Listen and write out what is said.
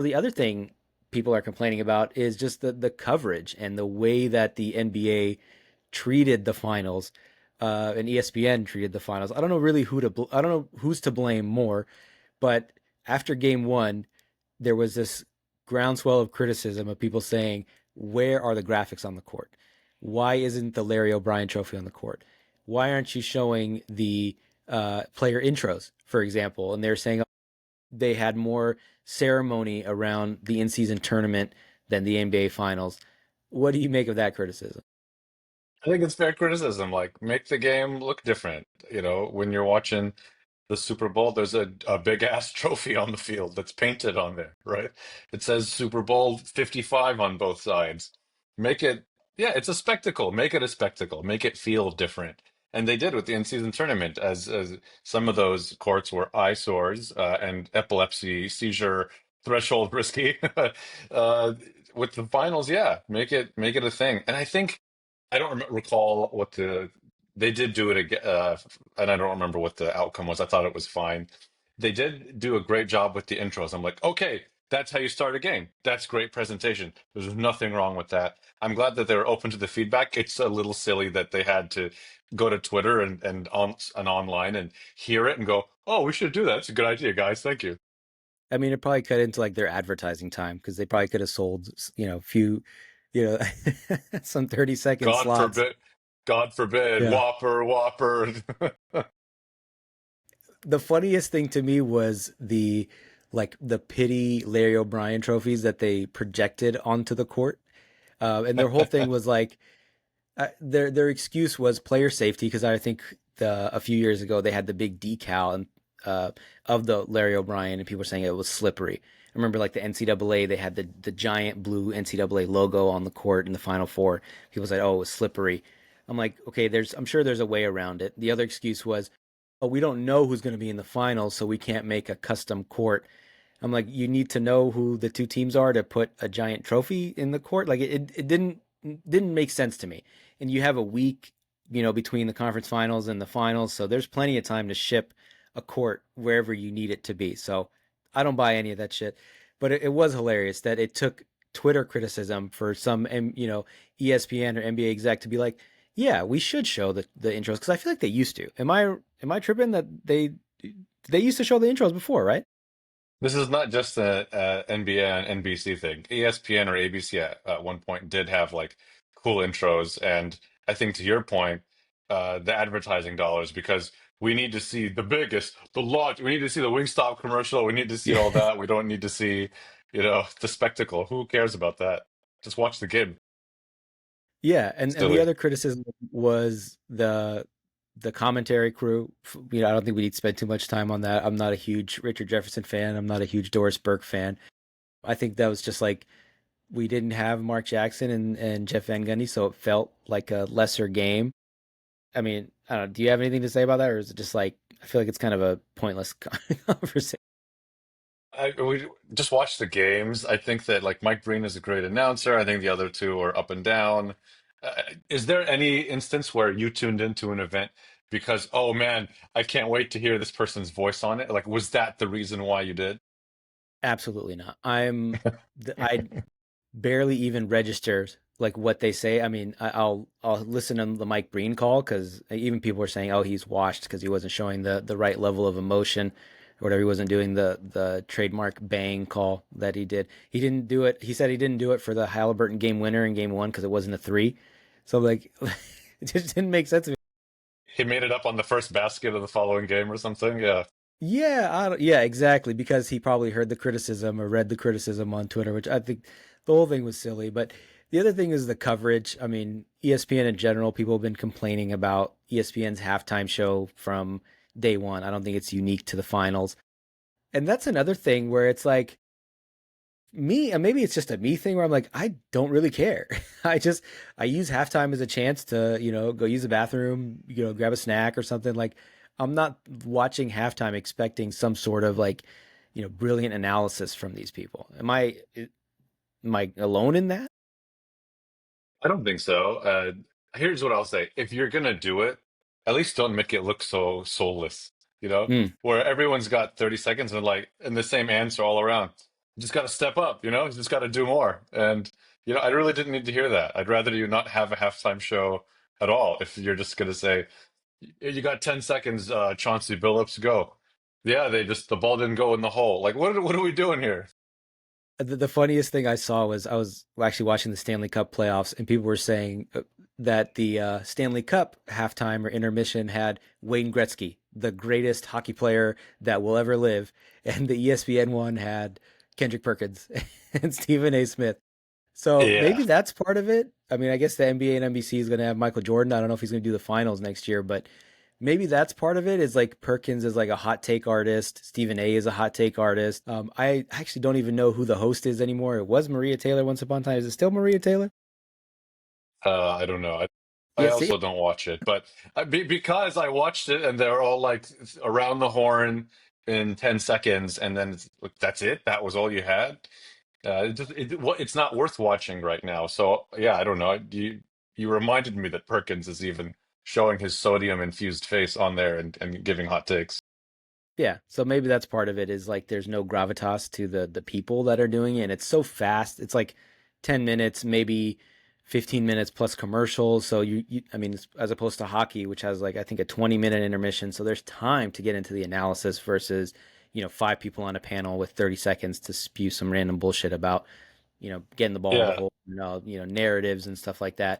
The other thing people are complaining about is just the coverage and the way that the NBA treated the finals, and ESPN treated the finals. I don't know really I don't know who's to blame more, but after game one, there was this groundswell of criticism of people saying, "Where are the graphics on the court? Why isn't the Larry O'Brien Trophy on the court? Why aren't you showing the player intros, for example?" And they're saying they had more ceremony around the in-season tournament than the NBA Finals. What do you make of that criticism? I think it's fair criticism. Like, make the game look different. When you're watching the Super Bowl, there's a big ass trophy on the field that's painted on there, right? It says Super Bowl 55 on both sides. Make it, yeah, it's a spectacle. Make it a spectacle. Make it feel different. And they did with the in-season tournament, as some of those courts were eyesores and epilepsy seizure threshold risky. uh, with the finals, yeah, make it a thing. And I think I don't recall what they did do it again, and I don't remember what the outcome was. I thought it was fine. They did do a great job with the intros. I'm like, okay, that's how you start a game. That's great presentation. There's nothing wrong with that. I'm glad that they were open to the feedback. It's a little silly that they had to go to Twitter and online and hear it and go, oh, we should do that. It's a good idea, guys. Thank you. I mean, it probably cut into like their advertising time because they probably could have sold, few, you know, some 30-second God slots. forbid. God forbid. Yeah. Whopper, Whopper. The funniest thing to me was the pity Larry O'Brien trophies that they projected onto the court. And their whole thing was like, their excuse was player safety because I think a few years ago they had the big decal and of the Larry O'Brien and people were saying it was slippery. I remember like the NCAA they had the giant blue NCAA logo on the court in the Final Four. People said, "Oh, it was slippery." I'm like, okay, I'm sure there's a way around it. The other excuse was, "Oh, we don't know who's going to be in the finals, so we can't make a custom court." I'm like, you need to know who the two teams are to put a giant trophy in the court. Like it didn't make sense to me. And you have a week, between the conference finals and the finals, so there's plenty of time to ship a court wherever you need it to be. So I don't buy any of that shit. But it was hilarious that it took Twitter criticism for some, ESPN or NBA exec to be like, yeah, we should show the intros because I feel like they used to. Am I tripping that they used to show the intros before, right? This is not just a NBA and NBC thing. ESPN or ABC at one point did have like cool intros, and I think to your point, the advertising dollars because we need to see the biggest, the large. We need to see the Wingstop commercial. We need to see Yeah. all that. We don't need to see, the spectacle. Who cares about that? Just watch the game. Yeah, and the Silly. other criticism was the commentary crew. I don't think we need to spend too much time on that. I'm not a huge Richard Jefferson fan. I'm not a huge Doris Burke fan. I think that was just like we didn't have Mark Jackson and Jeff Van Gundy, so it felt like a lesser game. I mean, I don't know. Do you have anything to say about that, or is it just like I feel like it's kind of a pointless conversation? We just watch the games. I think that like Mike Breen is a great announcer. I think the other two are up and down. Is there any instance where you tuned into an event because, oh man, I can't wait to hear this person's voice on it? Like, was that the reason why you did? Absolutely not. I barely even register like what they say. I mean, I'll listen to the Mike Breen call because even people were saying, "Oh, he's washed because he wasn't showing the right level of emotion or whatever. He wasn't doing the trademark bang call that he did. He didn't do it. He said he didn't do it for the Halliburton game winner in game one because it wasn't a three. So like, it just didn't make sense to me. He made it up on the first basket of the following game or something. Yeah. Yeah, yeah, exactly. Because he probably heard the criticism or read the criticism on Twitter, which I think the whole thing was silly. But the other thing is the coverage. I mean, ESPN in general, people have been complaining about ESPN's halftime show from day one. I don't think it's unique to the finals. And that's another thing where it's like me, and maybe it's just a me thing where I'm like, I don't really care. I use halftime as a chance to, go use the bathroom, grab a snack or something. Like, I'm not watching halftime expecting some sort of like, brilliant analysis from these people. Am I alone in that? I don't think so. Here's what I'll say. If you're gonna do it, at least don't make it look so soulless, Mm, where everyone's got 30 seconds and like and the same answer all around. just got to step up, you know, he's just got to do more. And, you know, I really didn't need to hear that. I'd rather you not have a halftime show at all if you're just going to say, you got 10 seconds, Chauncey Billups, go. Yeah, the ball didn't go in the hole. Like, what are we doing here? The funniest thing I saw was I was actually watching the Stanley Cup playoffs, and people were saying that the Stanley Cup halftime or intermission had Wayne Gretzky, the greatest hockey player that will ever live, and the ESPN one had Kendrick Perkins and Stephen A. Smith. So Yeah. maybe that's part of it. I mean, I guess the NBA and NBC is going to have Michael Jordan. I don't know if he's going to do the finals next year, but maybe that's part of it. Is like Perkins is like a hot take artist. Stephen A is a hot take artist. I actually don't even know who the host is anymore. It was Maria Taylor once upon a time. Is it still Maria Taylor? I don't know. I Yeah, see, also don't watch it, but because I watched it and they're all like around the horn in 10 seconds, and then like, that's it. That was all you had. It's not worth watching right now. So yeah, I don't know. You reminded me that Perkins is even showing his sodium infused face on there and giving hot takes. yeah. So maybe that's part of it. Is like there's no gravitas to the people that are doing it, and it's so fast. It's like 10 minutes, maybe 15 minutes plus commercials. So I mean, as opposed to hockey, which has like I think a 20-minute intermission. So there's time to get into the analysis versus five people on a panel with 30 seconds to spew some random bullshit about getting the ball in the Yeah. hole, narratives and stuff like that.